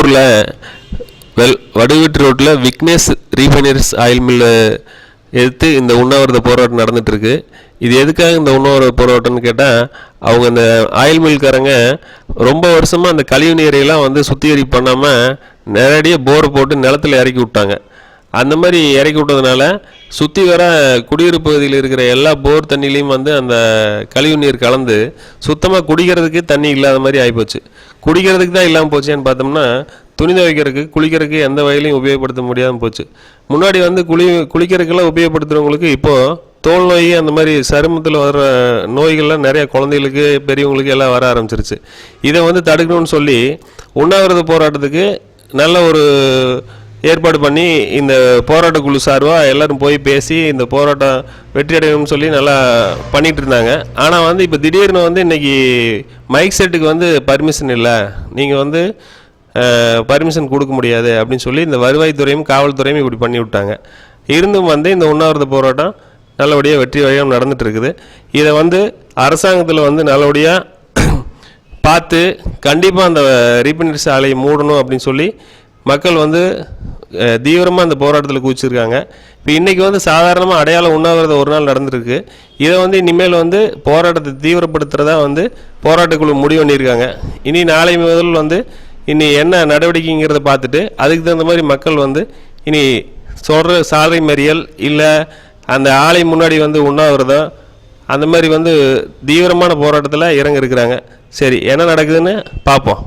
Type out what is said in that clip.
வடுவூரில் வடுவீட்டு ரோட்டில் Vignesh ரீஃபைனரிஸ் oil mill எதிர்த்து இந்த உண்ணாவிரத போராட்டம் நடந்துகிட்ருக்கு. இது எதுக்காக இந்த உண்ணாவிரத போராட்டம்னு கேட்டால், அவங்க இந்த ஆயில் மில்காரங்க ரொம்ப வருஷமாக அந்த கழிவு நீரையெல்லாம் வந்து சுத்திகரிப்பு பண்ணாமல் நேரடியாக போரை போட்டு நிலத்தில் இறக்கி விட்டாங்க. அந்த மாதிரி இறக்கி விட்டதுனால சுற்றி வர குடியிருப்பு பகுதியில் இருக்கிற எல்லா போர் தண்ணிலையும் வந்து அந்த கழிவு நீர் கலந்து சுத்தமாக குடிக்கிறதுக்கு தண்ணி இல்லாத மாதிரி ஆகிப்போச்சு. குடிக்கிறதுக்கு தான் இல்லாமல் போச்சேன்னு பார்த்தோம்னா, துணி துவைக்கிறதுக்கு குளிக்கிறதுக்கு எந்த வகையிலையும் உபயோகப்படுத்த முடியாமல் போச்சு. முன்னாடி வந்து குளிக்கிறதுக்கெல்லாம் உபயோகப்படுத்துகிறவங்களுக்கு இப்போது தோல் நோய் அந்த மாதிரி சருமத்தில் வர நோய்கள்லாம் நிறைய குழந்தைகளுக்கு பெரியவங்களுக்கு எல்லாம் வர ஆரம்பிச்சிருச்சு. இதை வந்து தடுக்கணும்னு சொல்லி உண்ணாவிரத போராட்டத்துக்கு நல்ல ஒரு ஏற்பாடு பண்ணி இந்த போராட்ட குழு சார்பாக எல்லோரும் போய் பேசி இந்த போராட்டம் வெற்றி அடையணும்னு சொல்லி நல்லா பண்ணிகிட்டு இருந்தாங்க. ஆனால் வந்து இப்போ திடீர்னு வந்து இன்றைக்கி மைக் செட்டுக்கு வந்து பர்மிஷன் இல்லை, நீங்கள் வந்து பர்மிஷன் கொடுக்க முடியாது அப்படின்னு சொல்லி இந்த வருவாய்த்துறையும் காவல்துறையும் இப்படி பண்ணி விட்டாங்க. இருந்தும் வந்து இந்த உண்ணாவிரத போராட்டம் நல்லபடியாக வெற்றி வழியாக நடந்துட்டு இருக்குது. இதை வந்து அரசாங்கத்தில் வந்து நல்லபடியாக பார்த்து கண்டிப்பாக அந்த ரீஃபைனரிஸ் ஆலையை மூடணும் அப்படின்னு சொல்லி மக்கள் வந்து தீவிரமாக அந்த போராட்டத்தில் குதிச்சிருக்காங்க. இப்போ இன்றைக்கி வந்து சாதாரணமாக அடையாள உண்ணாவிரதம் ஒரு நாள் நடந்துருக்கு. இதை வந்து இனிமேல் வந்து போராட்டத்தை தீவிரப்படுத்துகிறதா வந்து போராட்டக்குழு முடிவு பண்ணியிருக்காங்க. இனி நாளை முதல் வந்து இனி என்ன நடவடிக்கைங்கிறத பார்த்துட்டு அதுக்கு தகுந்த மாதிரி மக்கள் வந்து இனி சொல்கிற சாலை மறியல் இல்லை அந்த ஆலை முன்னாடி வந்து உண்ணாவிரதம் அந்த மாதிரி வந்து தீவிரமான போராட்டத்தில் இறங்க இருக்கிறாங்க. சரி, என்ன நடக்குதுன்னு பார்ப்போம்.